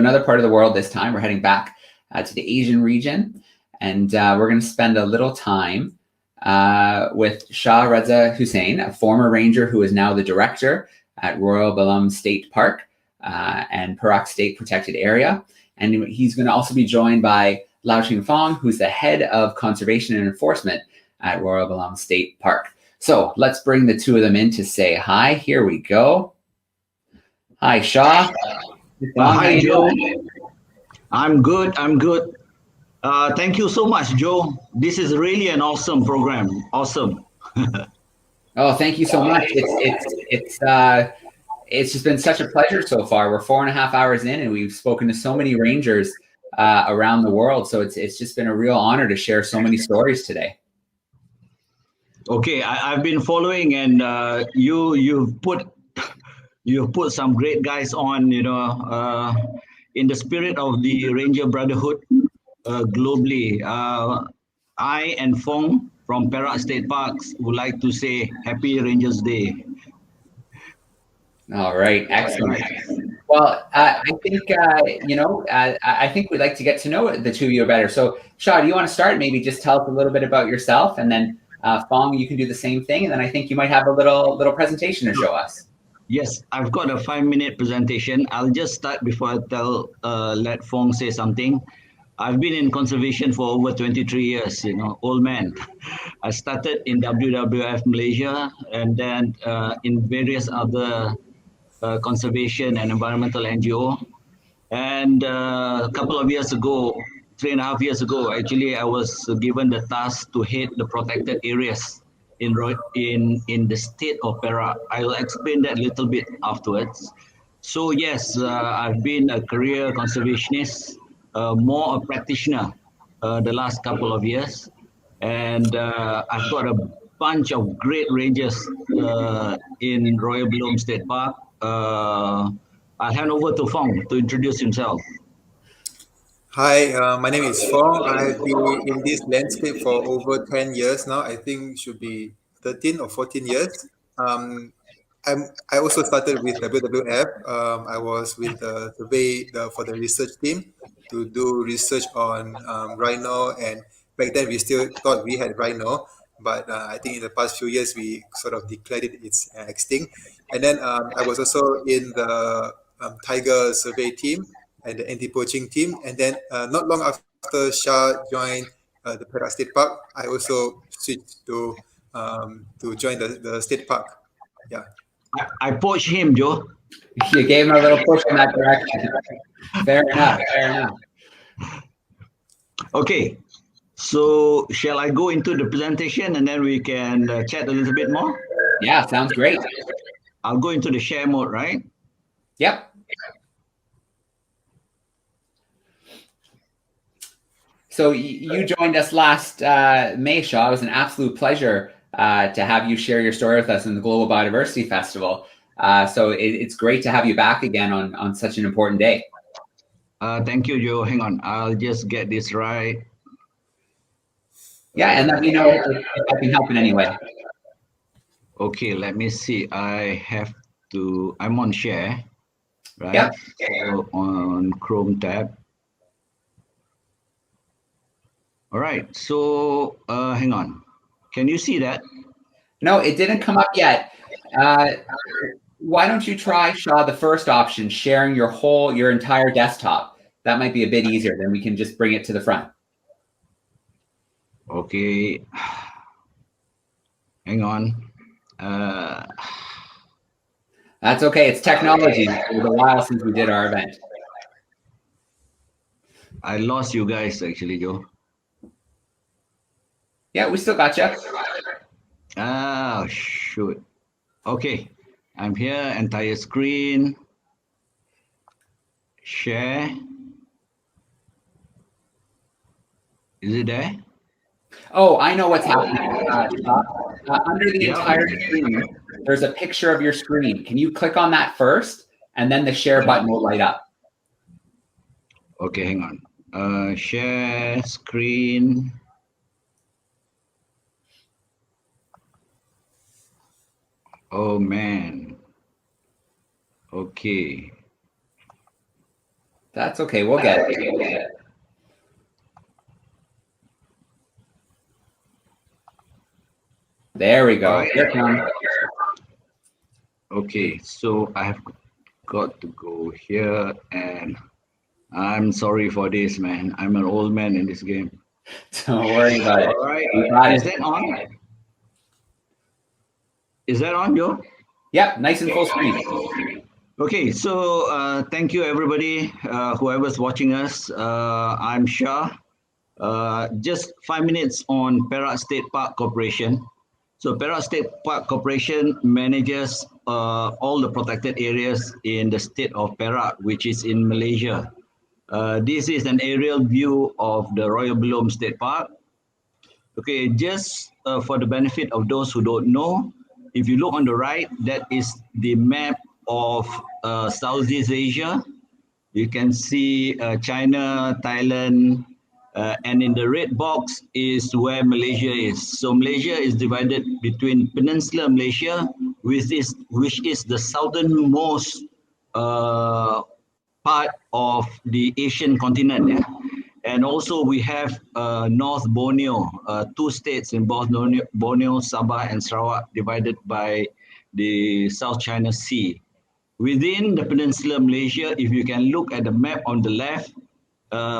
another part of the world this time. We're heading back to the Asian region, and we're going to spend a little time with Shah Redza Hussein, a former ranger who is now the director at Royal Belum State Park and Perak State Protected Area. And he's going to also be joined by Fong, who's the head of conservation and enforcement at Royal Belum State Park. So let's bring the two of them in to say hi. Here we go. Hi, Shah. Hi, Joe. I'm good. Thank you so much, Joe. This is really an awesome program. Awesome. Oh, thank you so much. It's just been such a pleasure so far. We're 4.5 hours in, and we've spoken to so many rangers around the world. So it's just been a real honor to share so many stories today. Okay, I've been following, and you've put some great guys on. In the spirit of the Ranger Brotherhood globally. I and Fong from Perak State Parks would like to say Happy Rangers Day. All right, excellent. Well, I think I think we'd like to get to know the two of you better. So, Shah, do you want to start? Maybe just tell us a little bit about yourself, and then Fong, you can do the same thing, and then I think you might have a little presentation to show us. Yes, I've got a 5-minute presentation. I'll just start before I let Fong say something. I've been in conservation for over 23 years, old man. I started in WWF Malaysia and then in various other conservation and environmental NGO. And a couple of years ago, 3.5 years ago, actually, I was given the task to head the protected areas in the state of Perak. I'll explain that a little bit afterwards. So yes, I've been a career conservationist, more a practitioner the last couple of years. And I've got a bunch of great rangers in Royal Belum State Park. I'll hand over to Fong to introduce himself. Hi, my name is Fong. I've been in this landscape for over 10 years now. I think should be 13 or 14 years. I also started with WWF. I was with the survey for the research team to do research on rhino, and back then we still thought we had rhino, but I think in the past few years we sort of declared it's extinct. And then I was also in the tiger survey team and the anti-poaching team. And then not long after Shah joined the Perak State Park, I also switched to join the state park. Yeah. I poached him, Joe. You gave him a little push in that direction. Fair enough. Okay. So shall I go into the presentation and then we can chat a little bit more? Yeah, sounds great. I'll go into the share mode, right? Yep. So you joined us last May, Shah. It was an absolute pleasure to have you share your story with us in the Global Biodiversity Festival. So it's great to have you back again on such an important day. Thank you, Joe. Hang on. I'll just get this right. Yeah, and let me know if I can help in any way. Okay, let me see. I'm on share, right? Yep. So on Chrome tab. All right, so hang on. Can you see that? No, it didn't come up yet. Why don't you try, Shah, the first option, sharing your entire desktop? That might be a bit easier. Then we can just bring it to the front. Okay. Hang on. That's okay. It's technology. It was a while since we did our event. I lost you guys, actually, Joe. Yeah, we still got you. Oh, shoot. Okay. I'm here, entire screen. Share. Is it there? Oh, I know what's happening. Under the entire screen, there's a picture of your screen. Can you click on that first? And then the share button will light up. Okay, hang on. Share screen. Oh, man. Okay. That's okay. We'll get it. There we go. Right. Here it comes. Okay, so I have got to go here, and I'm sorry for this, man. I'm an old man in this game. Don't worry about it. All right. We got Is it. that on? Is that on, Joe? Yep, nice and full screen. Okay, so thank you, everybody, whoever's watching us. I'm Shah. Just 5 minutes on Perak State Park Corporation. So Perak State Park Corporation manages all the protected areas in the state of Perak, which is in Malaysia. This is an aerial view of the Royal Belum State Park. Okay, just for the benefit of those who don't know, if you look on the right, that is the map of Southeast Asia. You can see China, Thailand, and in the red box is where Malaysia is. So Malaysia is divided between Peninsular Malaysia, which is the southernmost part of the Asian continent. Yeah? And also we have North Borneo, two states in both Borneo, Sabah and Sarawak, divided by the South China Sea. Within the Peninsular Malaysia, if you can look at the map on the left,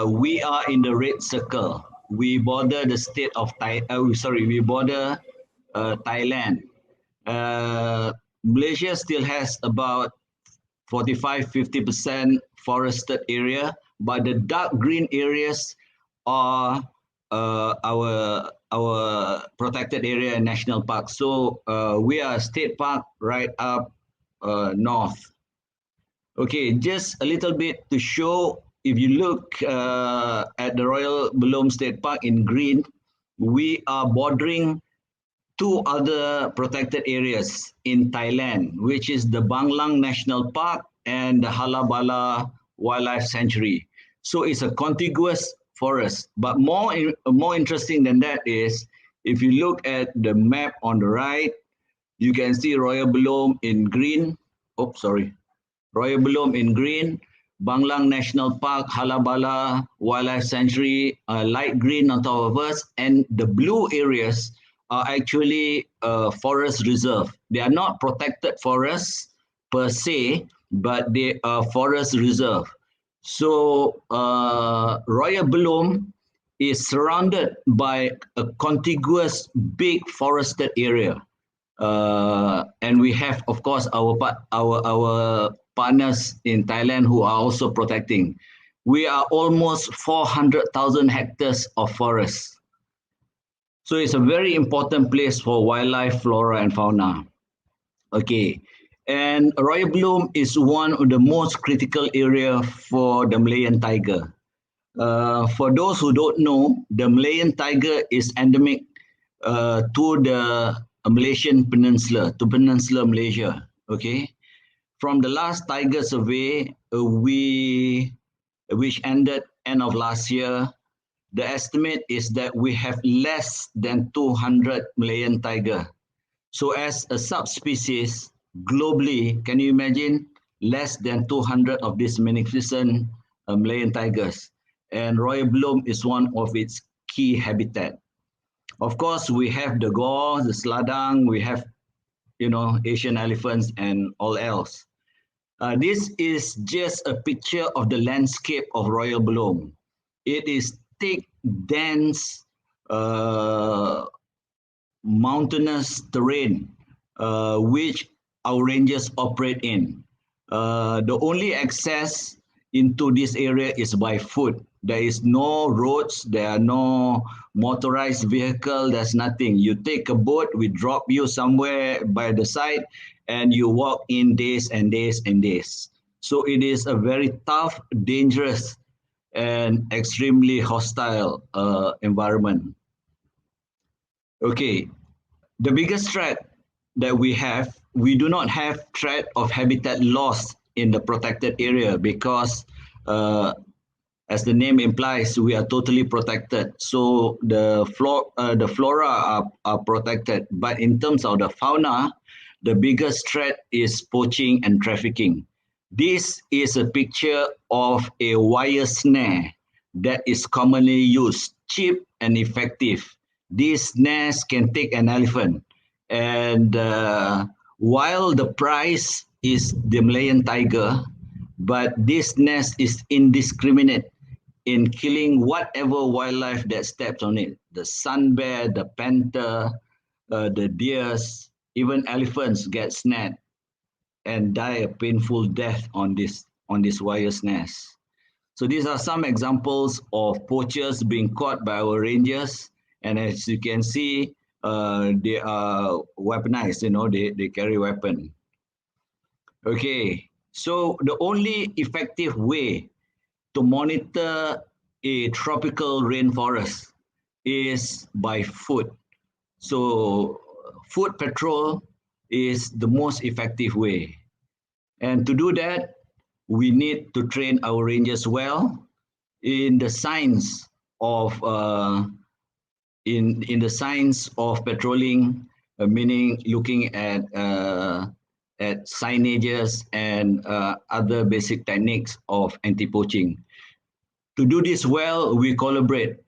we are in the red circle. We border the state of we border Thailand. Malaysia still has about 45-50% forested area, but the dark green areas are our protected area and national park. So we are a state park right up north. Okay, just a little bit to show. If you look at the Royal Belum State Park in green, we are bordering two other protected areas in Thailand, which is the Banglang National Park and the Halabala Wildlife Sanctuary. So it's a contiguous forest. But more interesting than that is, if you look at the map on the right, you can see Royal Belum in green. Oh, sorry. Royal Belum in green, Banglang National Park, Halabala Wildlife Sanctuary, light green on top of us, and the blue areas are actually forest reserve. They are not protected forests per se, but they are forest reserve. So Royal Belum is surrounded by a contiguous big forested area. And we have, of course, our partners in Thailand who are also protecting. We are almost 400,000 hectares of forest. So it's a very important place for wildlife, flora, and fauna. Okay. And Royal Belum is one of the most critical area for the Malayan tiger. For those who don't know, the Malayan tiger is endemic to the Malaysian peninsula, to peninsular Malaysia. Okay. From the last tiger survey, which ended end of last year, the estimate is that we have less than 200 Malayan tiger. So as a subspecies globally, can you imagine less than 200 of these magnificent Malayan tigers? And Royal Belum is one of its key habitat. Of course, we have the gaur, the sladang, we have, Asian elephants and all else. This is just a picture of the landscape of Royal Belum. It is thick, dense, mountainous terrain, which our rangers operate in. The only access into this area is by foot. There is no roads, there are no motorized vehicle, there's nothing. You take a boat, we drop you somewhere by the side, and you walk in days and days and days. So it is a very tough, dangerous, and extremely hostile environment. Okay, the biggest threat that we do not have threat of habitat loss in the protected area because as the name implies, we are totally protected. So the flora are protected. But in terms of the fauna, the biggest threat is poaching and trafficking. This is a picture of a wire snare that is commonly used, cheap and effective. This snare can take an elephant. And while the prize is the Malayan Tiger, but this nest is indiscriminate in killing whatever wildlife that steps on it. The sun bear, the panther, the deers, even elephants get snared and die a painful death on this wire snares. So these are some examples of poachers being caught by our rangers, and as you can see, they are weaponized. They carry weapon. Okay, so the only effective way to monitor a tropical rainforest is by foot. So foot patrol is the most effective way. And to do that, we need to train our rangers well in the science of in the science of patrolling, meaning looking at signages and other basic techniques of anti-poaching. To do this well, we collaborate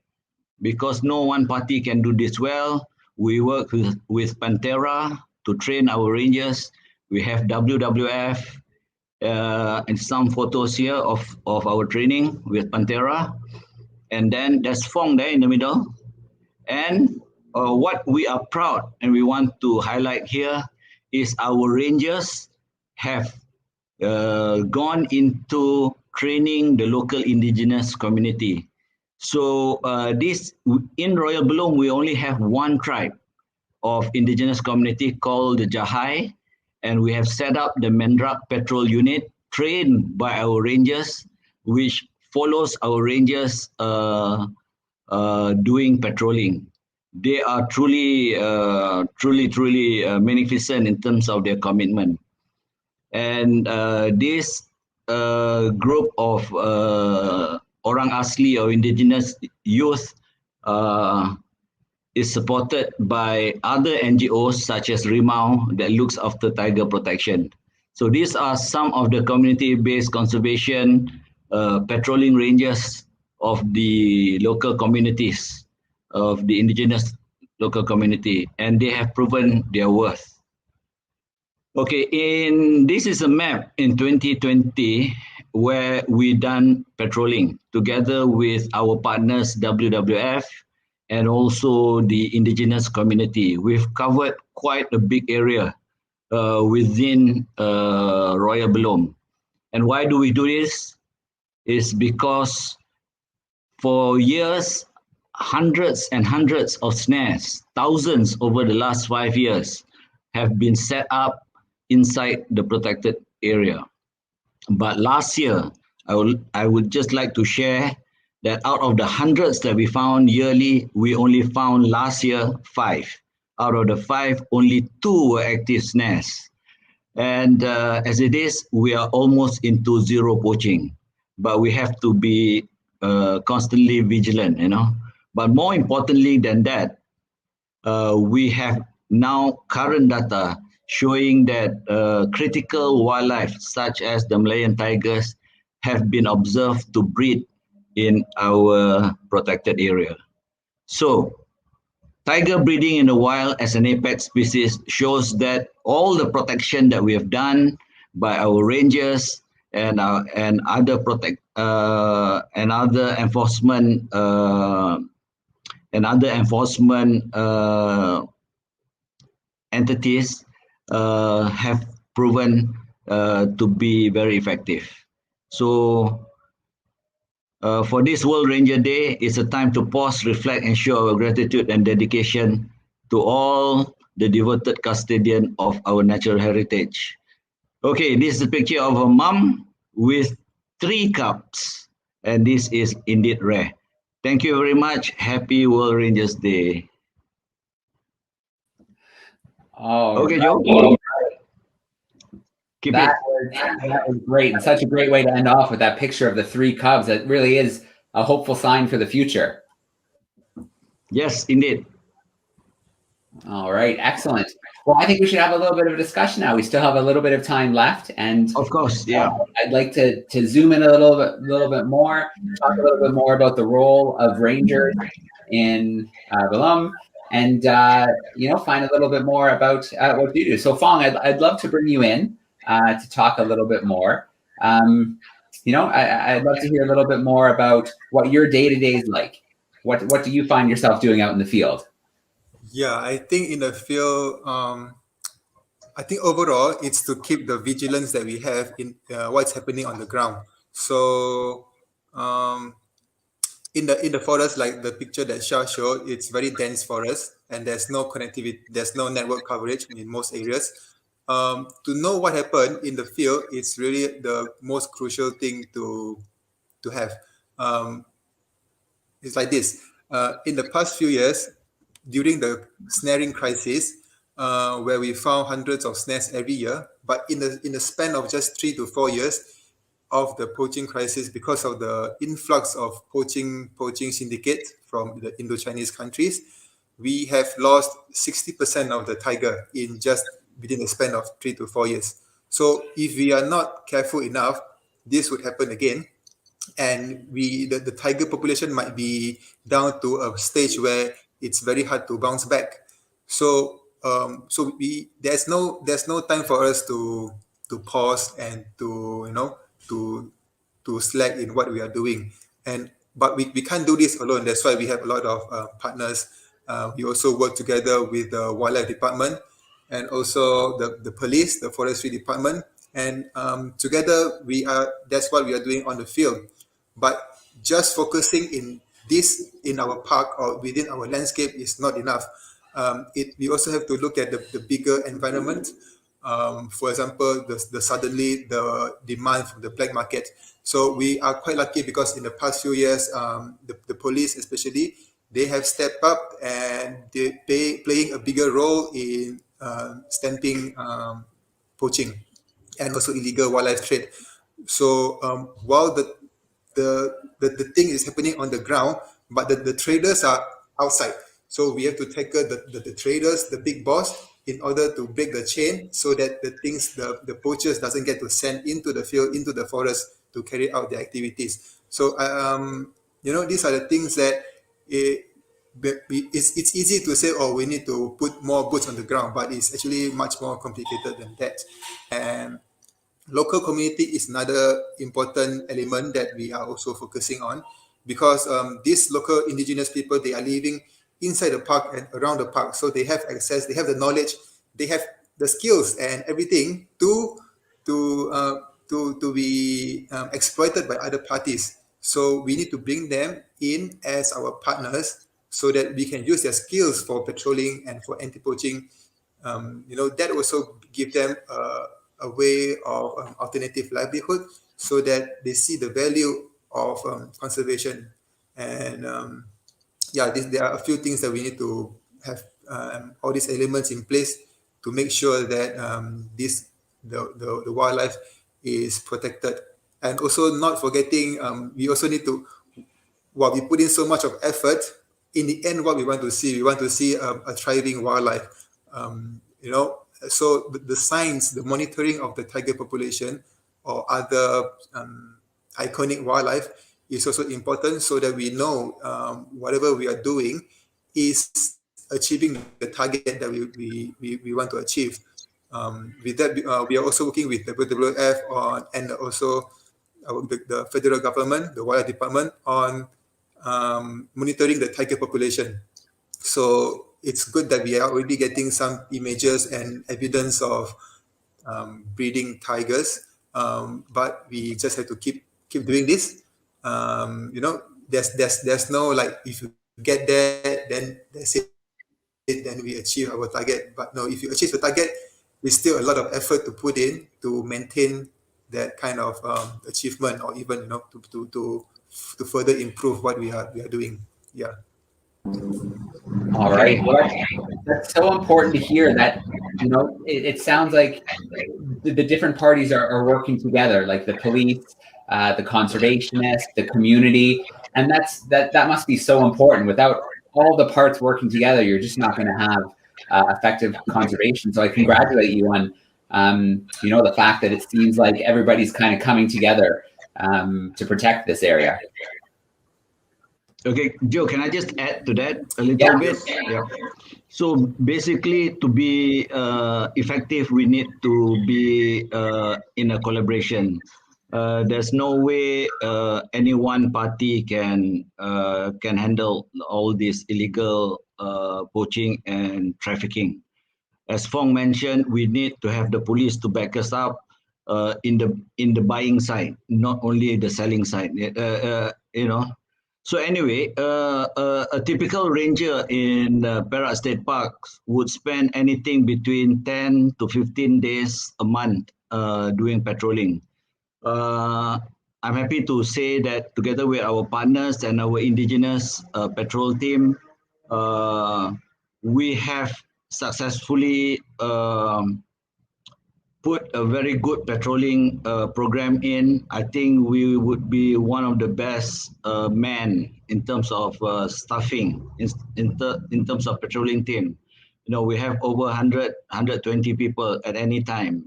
because no one party can do this well. We work with Pantera to train our rangers. We have WWF and some photos here of our training with Pantera. And then there's Fong there in the middle. And what we are proud and we want to highlight here is our rangers have gone into training the local indigenous community. So this in Royal Belum, we only have one tribe of indigenous community called the Jahai, and we have set up the Mendrak Patrol Unit trained by our rangers, which follows our rangers doing patrolling. They are truly magnificent in terms of their commitment. And this group of Orang Asli or indigenous youth is supported by other NGOs such as Rimau that looks after tiger protection. So these are some of the community-based conservation patrolling rangers of the local communities, of the indigenous local community, and they have proven their worth. Okay, this is a map in 2020 where we done patrolling together with our partners WWF and also the indigenous community. We've covered quite a big area within Royal Belum. And why do we do this? Is because for years, hundreds and hundreds of snares, thousands over the last 5 years, have been set up inside the protected area. But last year, I would just like to share that out of the hundreds that we found yearly, we only found last year 5. Out of the 5, only 2 were active snares. And as it is, we are almost into zero poaching, but we have to be constantly vigilant, But more importantly than that, we have now current data showing that critical wildlife such as the Malayan tigers have been observed to breed in our protected area. So tiger breeding in the wild as an apex species shows that all the protection that we have done by our rangers and other enforcement entities have proven to be very effective. So for this World Ranger Day, it's a time to pause, reflect, and show our gratitude and dedication to all the devoted custodian of our natural heritage. Okay, this is a picture of a mom with 3 cubs, and this is indeed rare. Thank you very much. Happy World Rangers Day. Oh, okay, Joe. That was great, and such a great way to end off with that picture of the 3 cubs. That really is a hopeful sign for the future. Yes, indeed. All right, excellent. Well, I think we should have a little bit of a discussion now. We still have a little bit of time left, and Of course, yeah. I'd like to zoom in a little bit more, talk a little bit more about the role of rangers in Belum, and find a little bit more about what you do. So, Fong, I'd love to bring you in to talk a little bit more. I'd love to hear a little bit more about what your day-to-day is like. What do you find yourself doing out in the field? Yeah, I think in the field, I think overall it's to keep the vigilance that we have in what's happening on the ground. So um, in the forest, like the picture that Shah showed, it's very dense forest and there's no connectivity, there's no network coverage in most areas. To know what happened in the field, it's really the most crucial thing to have. Um, it's like this. In the past few years, during the snaring crisis, where we found hundreds of snares every year, but in the span of just 3 to 4 years of the poaching crisis, because of the influx of poaching syndicates from the Indo-Chinese countries, we have lost 60% of the tiger in just within the span of 3 to 4 years. So if we are not careful enough, this would happen again, and the tiger population might be down to a stage where it's very hard to bounce back. So there's no time for us to pause and to slack in what we are doing. But we can't do this alone. That's why we have a lot of partners. We also work together with the wildlife department and also the police, the forestry department, and together that's what we are doing on the field. But just focusing in our park or within our landscape is not enough. We also have to look at the bigger environment. For example, suddenly the demand from the black market. So we are quite lucky because in the past few years, the police especially, they have stepped up and playing a bigger role in stamping poaching and also illegal wildlife trade. So while the thing is happening on the ground, but the traders are outside. So we have to tackle the traders, the big boss, in order to break the chain so that the poachers doesn't get to send into the field, into the forest to carry out their activities. So these are the things that it's easy to say, oh, we need to put more boots on the ground, but it's actually much more complicated than that. And local community is another important element that we are also focusing on, because these local indigenous people, they are living inside the park and around the park, so they have access, they have the knowledge, they have the skills and everything to be exploited by other parties. So we need to bring them in as our partners so that we can use their skills for patrolling and for anti-poaching. That also give them a way of alternative livelihood, so that they see the value of conservation. And there are a few things that we need to have all these elements in place to make sure that the wildlife is protected. And also not forgetting, we also need to, while we put in so much of effort, in the end, what we want to see a thriving wildlife. So the science, the monitoring of the tiger population or other iconic wildlife is also important, so that we know whatever we are doing is achieving the target that we want to achieve. With that, we are also working with the WWF and also the federal government, the wildlife department, on monitoring the tiger population. So it's good that we are already getting some images and evidence of breeding tigers, but we just have to keep doing this. There's no like, if you get there, then that's it, then we achieve our target. But no, if you achieve the target, there's still a lot of effort to put in to maintain that kind of achievement, or even to further improve what we are doing. Yeah. All right. Well, that's so important to hear that, it sounds like the different parties are working together, like the police, the conservationists, the community. And that must be so important. Without all the parts working together, you're just not going to have effective conservation. So I congratulate you on, the fact that it seems like everybody's kind of coming together to protect this area. Okay, Joe, can I just add to that a little Yeah. bit? Yeah. So basically, to be effective, we need to be in a collaboration. There's no way any one party can handle all this illegal poaching and trafficking. As Fong mentioned, we need to have the police to back us up in the buying side, not only the selling side. So anyway, a typical ranger in Perak State Park would spend anything between 10 to 15 days a month doing patrolling. I'm happy to say that together with our partners and our indigenous patrol team, we have successfully put a very good patrolling program in. I think we would be one of the best men in terms of staffing, in terms of patrolling team. We have over 120 people at any time,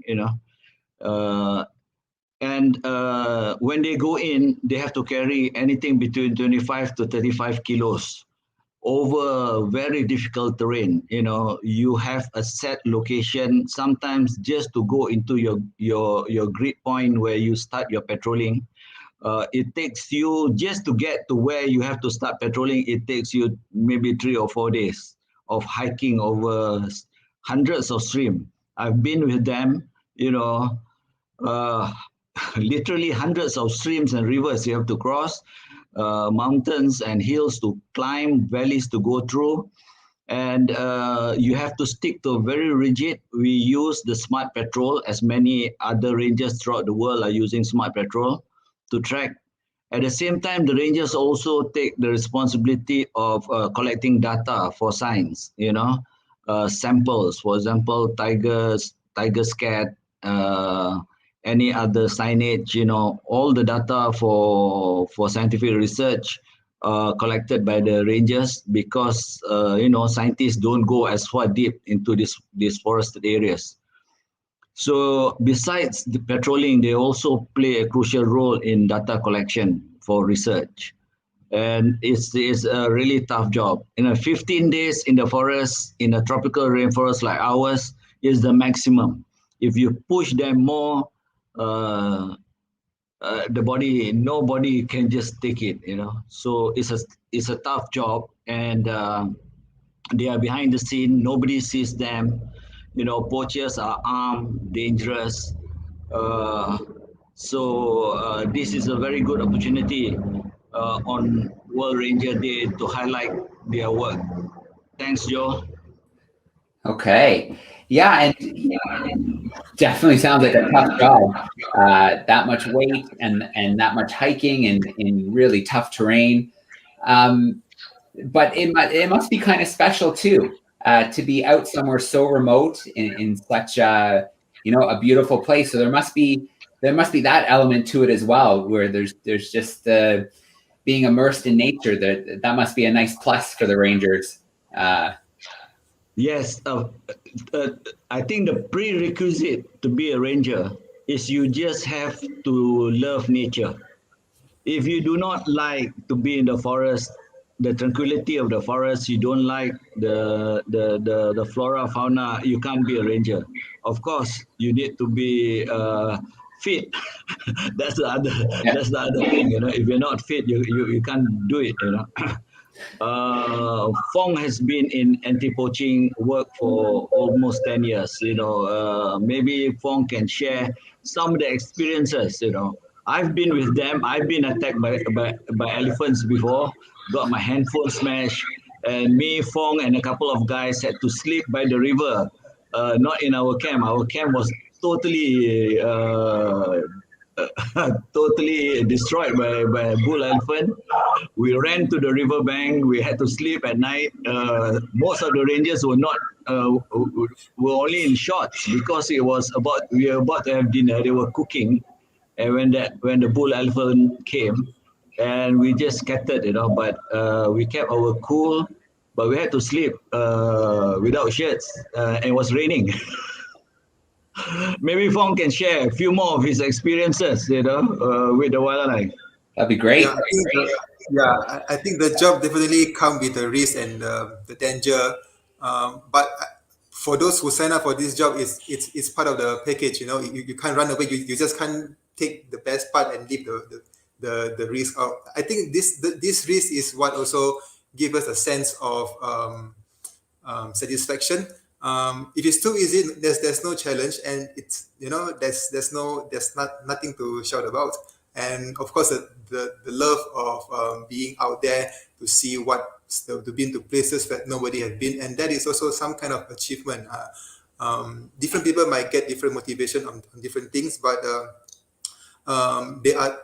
and when they go in, they have to carry anything between 25 to 35 kilos over very difficult terrain. You have a set location. Sometimes just to go into your grid point where you start your patrolling, it takes you, just to get to where you have to start patrolling, it takes you maybe 3 or 4 days of hiking over hundreds of streams. I've been with them, literally hundreds of streams and rivers you have to cross, mountains and hills to climb, valleys to go through. And you have to stick to very rigid. We use the smart patrol, as many other rangers throughout the world are using smart patrol to track. At the same time, the rangers also take the responsibility of collecting data for science, samples, for example, tiger scat, any other signage, all the data for scientific research collected by the rangers, because scientists don't go as far deep into these forested areas. So besides the patrolling, they also play a crucial role in data collection for research. And it's a really tough job. 15 days in the forest, in a tropical rainforest like ours, is the maximum. If you push them more, nobody can just take it, So it's a tough job, and they are behind the scene. Nobody sees them. Poachers are armed, dangerous. So this is a very good opportunity on World Ranger Day to highlight their work. Thanks, Joe. Okay. Yeah, and definitely sounds like a tough job. That much weight and that much hiking in really tough terrain. But it must be kind of special too, to be out somewhere so remote in such a beautiful place. So there must be that element to it as well, where there's just being immersed in nature. That must be a nice plus for the rangers. Yes, I think the prerequisite to be a ranger is you just have to love nature. If you do not like to be in the forest, the tranquility of the forest, you don't like the flora, fauna, you can't be a ranger. Of course, you need to be fit. That's the other thing. If you're not fit, you can't do it. Fong has been in anti-poaching work for almost 10 years. Maybe Fong can share some of the experiences. I've been with them. I've been attacked by elephants before, got my handphone smashed, and me, Fong, and a couple of guys had to sleep by the river, not in our camp. Our camp was totally totally destroyed by a bull elephant. We ran to the riverbank. We had to sleep at night. Most of the rangers were not were only in shorts, because we were about to have dinner. They were cooking, and when the bull elephant came, and we just scattered, But we kept our cool. but we had to sleep without shirts, and it was raining. Maybe Fong can share a few more of his experiences, with the wildlife. That'd be great. Yeah, I think the job definitely come with the risk and the danger. But for those who sign up for this job, it's part of the package. You know, you can't run away. You just can't take the best part and leave the risk out. I think this risk is what also give us a sense of satisfaction. If it's too easy, there's no challenge, and it's there's nothing to shout about. And of course, the love of being out there to see to be into places that nobody has been, and that is also some kind of achievement. Different people might get different motivation on different things, but they are,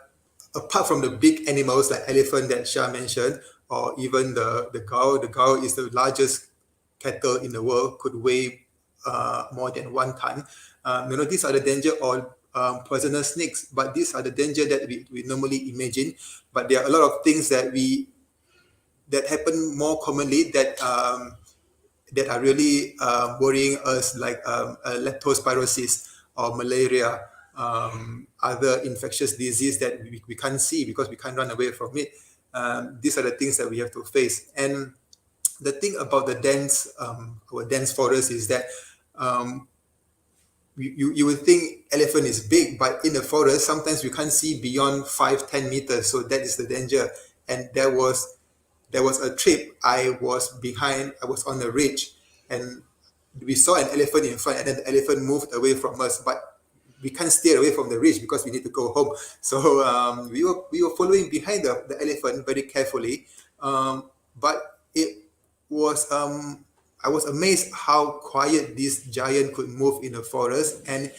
apart from the big animals like elephant that Shah mentioned, or even the cow. The cow is the largest cattle in the world, could weigh more than 1 ton. These are the danger, or poisonous snakes, but these are the danger that we normally imagine. But there are a lot of things that happen more commonly that are really worrying us, like leptospirosis or malaria, other infectious disease that we can't see because we can't run away from it. These are the things that we have to face. And the thing about the dense forest is that you would think elephant is big, but in the forest sometimes we can't see beyond 5-10 meters. So that is the danger. And there was a trip. I was on a ridge, and we saw an elephant in front, and then the elephant moved away from us, but we can't steer away from the ridge because we need to go home. So we were following behind the elephant very carefully, but it was I was amazed how quiet this giant could move in the forest. And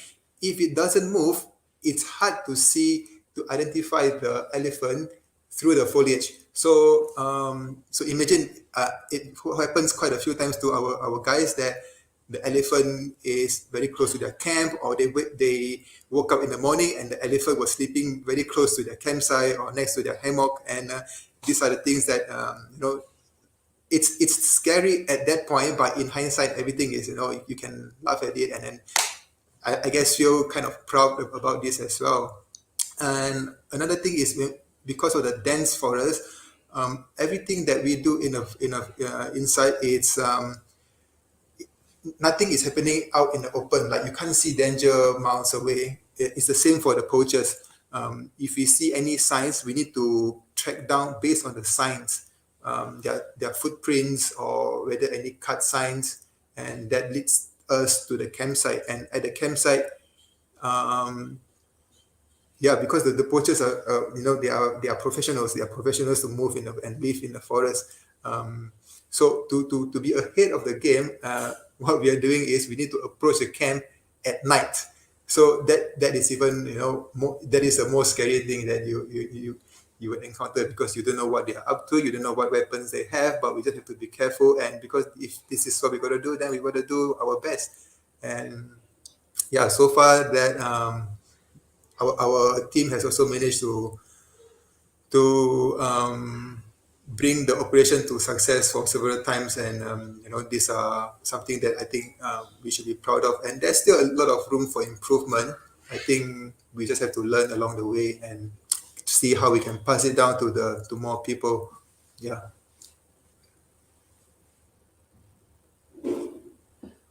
if it doesn't move, it's hard to identify the elephant through the foliage. So imagine it happens quite a few times to our guys that the elephant is very close to their camp, or they woke up in the morning and the elephant was sleeping very close to their campsite or next to their hammock. And these are the things that it's scary at that point, but in hindsight, everything is, you can laugh at it, and then I guess feel kind of proud about this as well. And another thing is, because of the dense forest, everything that we do inside, it's nothing is happening out in the open. Like, you can't see danger miles away. It's the same for the poachers. If we see any signs, we need to track down based on the signs, their footprints, or whether any cut signs, and that leads us to the campsite. And at the campsite, because the poachers are, they are professionals. They are professionals to move and live in the forest. So to be ahead of the game, what we are doing is we need to approach the camp at night. So that is even that is the most scary thing that you would encounter, because you don't know what they are up to, you don't know what weapons they have, but we just have to be careful. And because if this is what we got to do, then we got to do our best. And so far that our team has also managed to bring the operation to success for several times. And these are something that I think we should be proud of. And there's still a lot of room for improvement. I think we just have to learn along the way and see how we can pass it down to more people.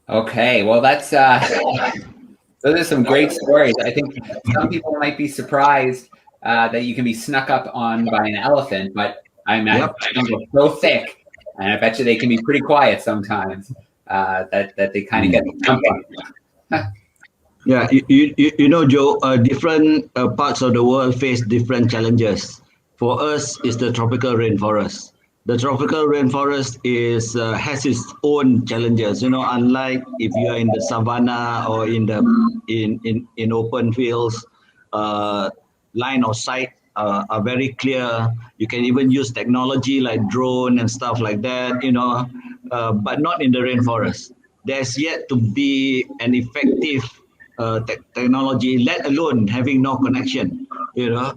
Okay, well, that's those are some great stories. I think some people might be surprised that you can be snuck up on by an elephant, but I mean, Yep. they're so thick, and I bet you they can be pretty quiet sometimes. That they kind of get the jump on. Yeah, Joe, different parts of the world face different challenges. For us, it's the tropical rainforest. The tropical rainforest has its own challenges. Unlike if you are in the savannah or in open fields, line of sight are very clear. You can even use technology like drone and stuff like that. But not in the rainforest. There's yet to be an effective technology, let alone having no connection, to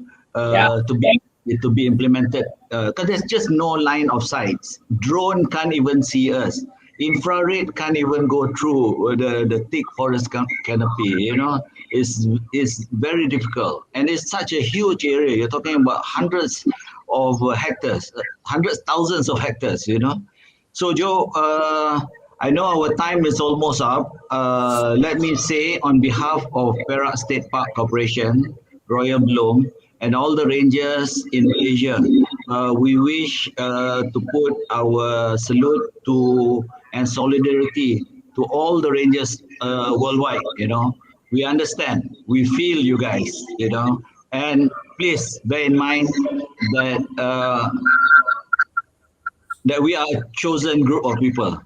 be it to be implemented, because there's just no line of sights. Drone can't even see us. Infrared can't even go through the thick forest canopy. You know, it's very difficult, and it's such a huge area. You're talking about hundreds of hectares, hundreds, thousands of hectares. You know, so Joe, I know our time is almost up. Let me say on behalf of Perak State Park Corporation, Royal Belum, and all the rangers in Malaysia, we wish to put our salute to and solidarity to all the rangers worldwide. You know, we understand, we feel you guys. You know, and please bear in mind that that we are a chosen group of people.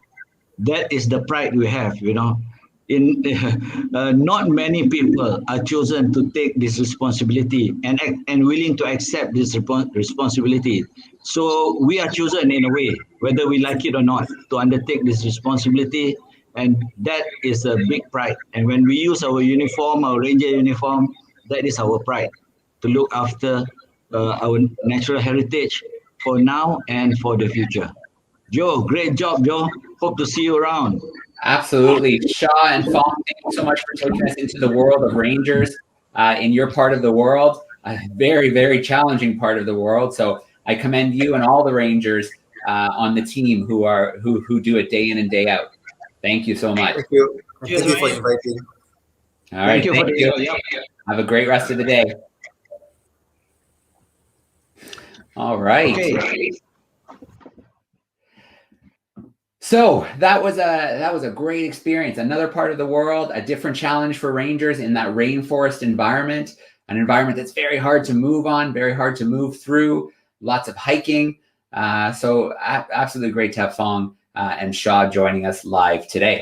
That is the pride we have, you know. In not many people are chosen to take this responsibility and willing to accept this responsibility. So we are chosen in a way, whether we like it or not, to undertake this responsibility, and that is a big pride. And when we use our uniform, our ranger uniform, that is our pride, to look after our natural heritage for now and for the future. Joe, great job, Joe. Hope to see you around. Absolutely. Shah and Fong, thank you so much for taking us into the world of rangers in your part of the world, a very, very challenging part of the world. So I commend you and all the rangers on the team who do it day in and day out. Thank you so much. Thank you. Cheers, Thank you for mate. inviting. All right. Thank you for the yeah. Have a great rest of the day. All right. Okay. So that was a great experience. Another part of the world, a different challenge for rangers in that rainforest environment, an environment that's very hard to move on, very hard to move through, lots of hiking. So absolutely great to have Fong and Shah joining us live today.